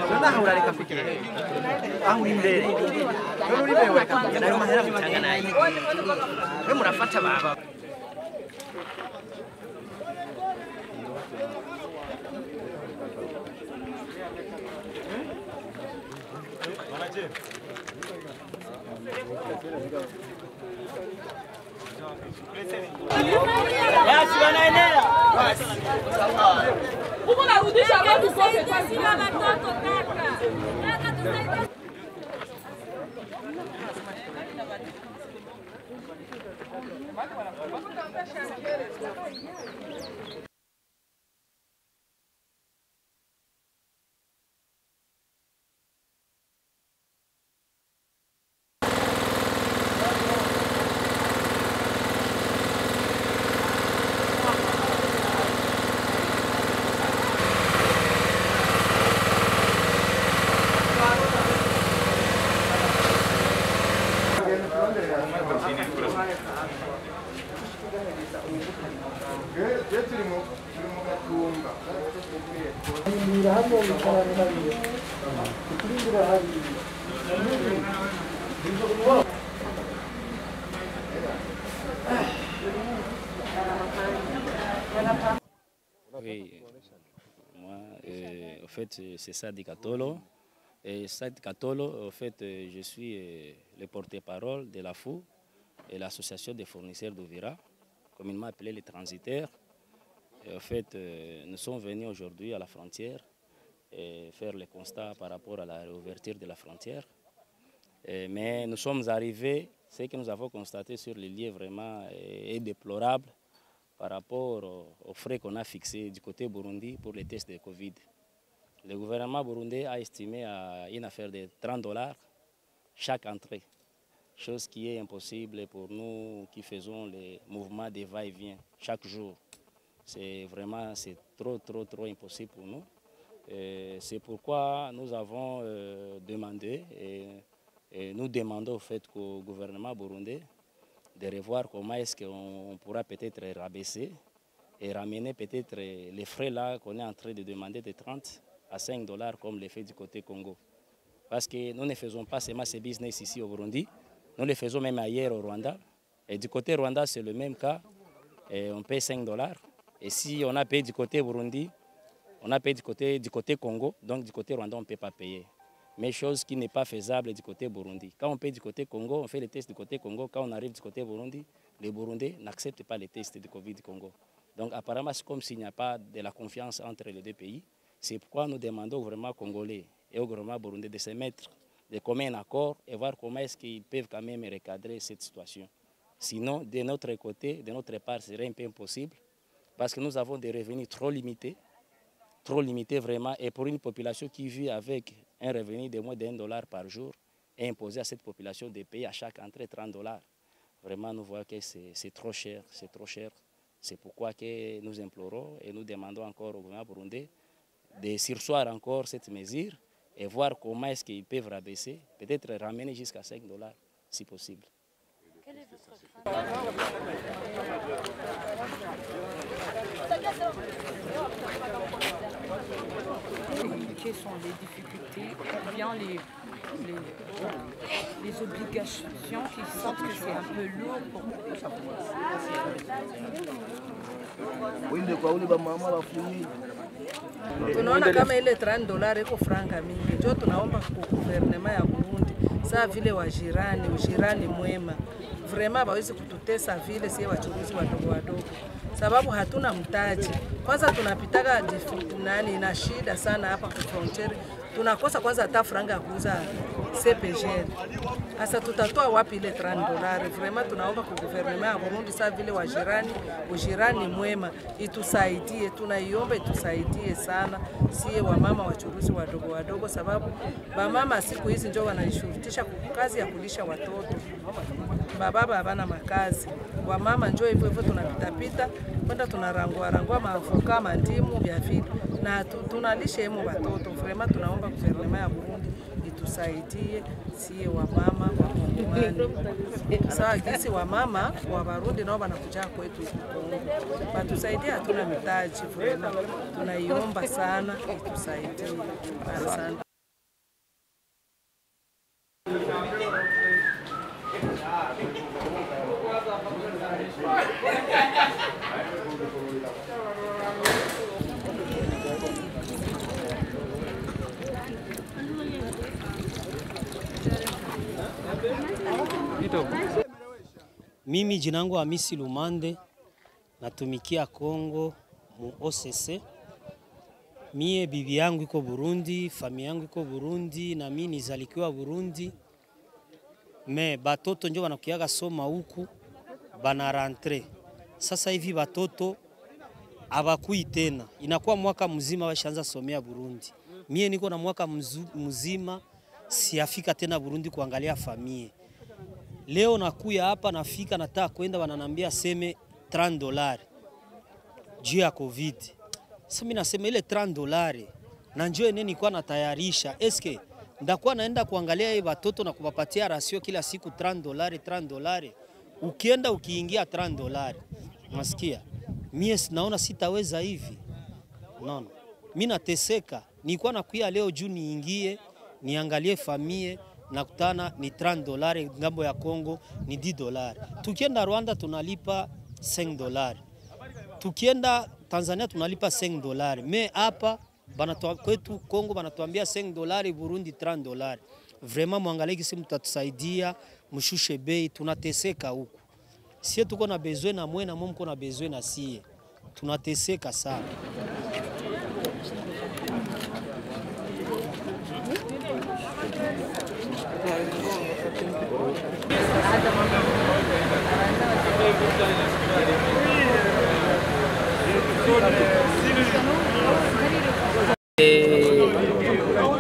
Nada ahora le capique. Ah, un imbre. No lo imbre wa capique. Na mahera mutanga nayi. We murafata baba. Basi wanaendelea. Basi. Uko narudisha watu kote kwa sisi watoto kaka. Kaka tusaidie. Oui, moi, au fait, c'est Sadi Katolo. Et Sadi Katolo, au fait, je suis le porte-parole de la FOU et l'association des fournisseurs d'Uvira, communément appelée les transitaires. Et, au fait, nous sommes venus aujourd'hui à la frontière et faire le constat par rapport à la réouverture de la frontière. Mais nous sommes arrivés, ce que nous avons constaté sur les lieux vraiment est déplorable par rapport aux frais qu'on a fixés du côté Burundi pour les tests de Covid. Le gouvernement burundais a estimé à une affaire de $30 chaque entrée, chose qui est impossible pour nous qui faisons les mouvements de va-et-vient chaque jour. C'est vraiment trop impossible pour nous. C'est pourquoi nous avons demandé et nous demandons au fait qu'au gouvernement burundais de revoir comment est-ce qu'on pourra peut-être rabaisser et ramener peut-être les frais là qu'on est en train de demander de 30 à $5 comme les fait du côté Congo. Parce que nous ne faisons pas seulement ce business ici au Burundi, nous le faisons même ailleurs au Rwanda. Et du côté Rwanda, c'est le même cas. Et on paye $5. Et si on a payé du côté Burundi, on a payé du côté Congo, donc du côté Rwanda, on ne peut pas payer. Mais chose qui n'est pas faisable du côté Burundi. Quand on paye du côté Congo, on fait les tests du côté Congo. Quand on arrive du côté Burundi, les Burundais n'acceptent pas les tests de Covid du Congo. Donc apparemment, c'est comme s'il n'y a pas de la confiance entre les deux pays. C'est pourquoi nous demandons au gouvernement congolais et au gouvernement burundais de se mettre de commun accord et voir comment est-ce qu'ils peuvent quand même recadrer cette situation. Sinon, de notre côté, de notre part, ce serait un peu impossible parce que nous avons des revenus trop limités vraiment, et pour une population qui vit avec un revenu de moins $1 par jour, et imposer à cette population de payer à chaque entrée $30. Vraiment, nous voyons que c'est trop cher, c'est trop cher. C'est pourquoi que nous implorons et nous demandons encore au gouvernement burundais de surseoir encore cette mesure et voir comment est-ce qu'ils peuvent rabaisser, peut-être ramener jusqu'à $5 si possible. Quel est votre Quelles sont les difficultés ou bien les obligations qui sentent que c'est un peu lourd pour tunaona kama ile $30 iko franga mingi, ndio tunaomba kwa guvernema ya Burundi saa vile ujirani mwema vrema bawezi kututesa vile sie wachuruzi wadogo, sababu hatuna mtaji. Kwanza tunapitaga nani na shida sana hapa kwa frontier, tunakosa kwanza hata franga ya kuuza CPG. Sasa tutatoa wapi ile $30? Vrema tunaomba kwa guvernema ya Burundi saa vile ujirani mwema itusaidie, tunaiomba itusaidie sana sie wamama wachuruzi wadogo, sababu wamama siku hizi ndio wanajishurutisha kazi ya kulisha watoto. bababa habana makazi, wamama njoo hivyo hivyo tunapitapita kwenda tunarangua maavoka mandimu vya vile na tunalisha hemo watoto. Vraiment tunaomba gouvernement ya Burundi itusaidie sie wamama wa Kongomani. Sawa gisi wamama wa Burundi nao wanakuja kwetu Kongo, batusaidie, hatuna mitaji. Vraiment tunaiomba sana itusaidie. Asante. Mimi jina langu Hamisi Lumande, natumikia Kongo mu OCC. Mie bibi yangu iko Burundi, familia yangu iko Burundi na mimi nizalikiwa Burundi. Me batoto njo wanakuyaga soma huku bana rentre. Sasa hivi batoto abakui tena. Inakuwa mwaka mzima washaanza somea Burundi. Mie niko na mwaka mzima siafika tena Burundi kuangalia familia. Leo nakuya hapa nafika nataka kwenda wananambia seme $30 juu ya COVID. Sasa mimi nasema ile $30 na njoo nini kwa natayarisha. Eske ndakuwa naenda kuangalia hii watoto na kuwapatia rasio kila siku $30. Ukienda ukiingia $30. Unasikia? Mimi naona sitaweza hivi. Unaona? Mimi nateseka. Nilikuwa nakuya leo juu niingie niangalie familia nakutana ni $30, ngambo ya Kongo ni $10. Tukienda Rwanda tunalipa $5. Tukienda Tanzania tunalipa $5. Me hapa kwetu Kongo banatuambia $5, Burundi $30. Vraiment mwangalie kisi mtatusaidia, mshushe bei, tunateseka huku. Sie tuko na besoin na mwe na mwe mko na besoin na sie. Tunateseka sana.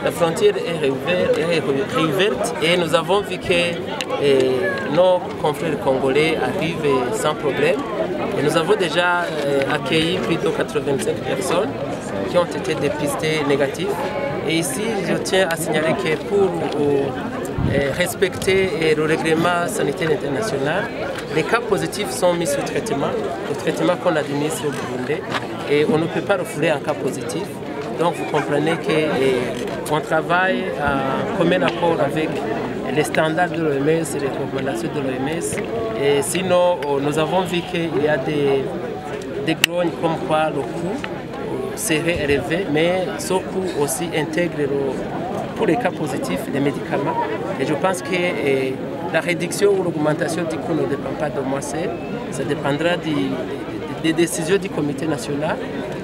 La frontière est réouverte et nous avons vu que nos confrères congolais arrivent sans problème. Et nous avons déjà accueilli plus de 85 personnes qui ont été dépistées négatives. Et ici, je tiens à signaler que pour respecter le règlement sanitaire international, les cas positifs sont mis sous traitement, le traitement qu'on administre au Burundi, et on ne peut pas refouler un cas positif. Donc vous comprenez qu'on travaille en commun accord avec les standards de l'OMS et les recommandations de l'OMS. Et sinon, nous avons vu qu'il y a des grognes comme quoi le coût serait élevé, mais ce coût aussi intègre pour les cas positifs les médicaments. Et je pense que la réduction ou l'augmentation du coût ne dépend pas de moi seul, ça dépendra des décisions du comité national.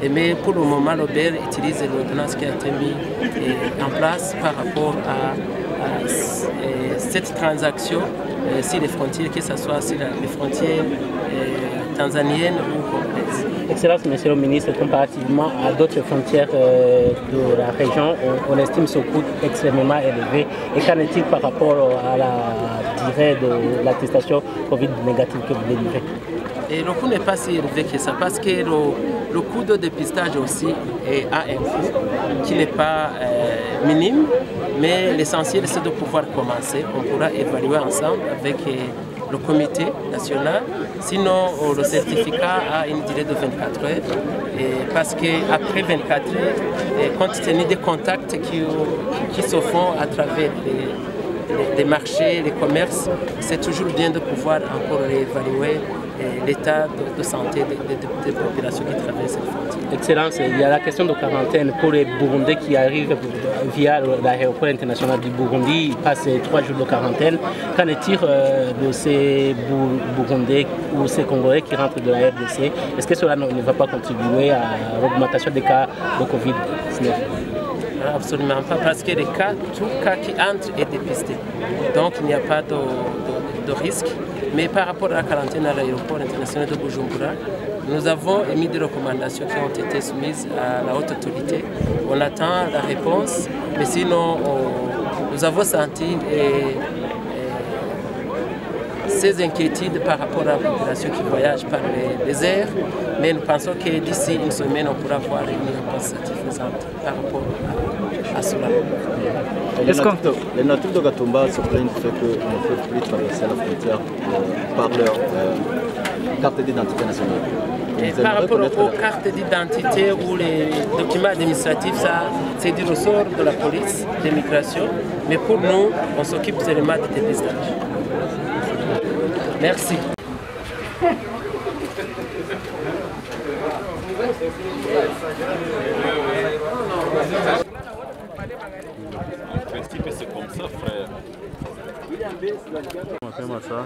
Mais pour le moment, l'OBER utilise l'ordonnance qui a été mise en place par rapport à cette transaction sur les frontières, que ce soit sur les frontières tanzaniennes ou congolaises. Excellence, Monsieur le ministre, comparativement à d'autres frontières de la région, on estime ce coût extrêmement élevé. Et qu'en est-il par rapport à la durée de l'attestation Covid négative que vous délivrez? Et le coût n'est pas si élevé que ça, parce que le coût de dépistage aussi a un coût qui n'est pas minime, mais l'essentiel c'est de pouvoir commencer. On pourra évaluer ensemble avec le comité national. Sinon, le certificat a une durée de 24 heures, parce qu'après 24 heures, compte tenu des contacts qui se font à travers les marchés, les commerces, c'est toujours bien de pouvoir encore réévaluer l'état de santé des populations qui traversent les frontières. Excellence, il y a la question de quarantaine pour les Burundais qui arrivent via l'aéroport international du Burundi. Ils passent 3 jours de quarantaine. Qu'en est-il de ces Burundais ou ces Congolais qui rentrent de la RDC? Est-ce que cela ne va pas contribuer à l'augmentation des cas de Covid-19? Absolument pas, parce que tout cas qui entre est dépisté. Donc il n'y a pas de risque. Mais par rapport à la quarantaine à l'aéroport international de Bujumbura, nous avons émis des recommandations qui ont été soumises à la haute autorité. On attend la réponse, mais sinon nous avons senti ces inquiétudes par rapport à la population qui voyage par les airs, mais nous pensons que d'ici une semaine, on pourra avoir une réponse satisfaisante par rapport à cela. Les natifs de Gatumba se plaignent du fait qu'on ne peut plus traverser la frontière par leur carte d'identité nationale. Et par rapport aux cartes d'identité ou les documents administratifs, ça c'est du ressort de la police d'immigration, mais pour nous, on s'occupe seulement du dépistage. Merci. En principe, c'est comme ça, frère. ça.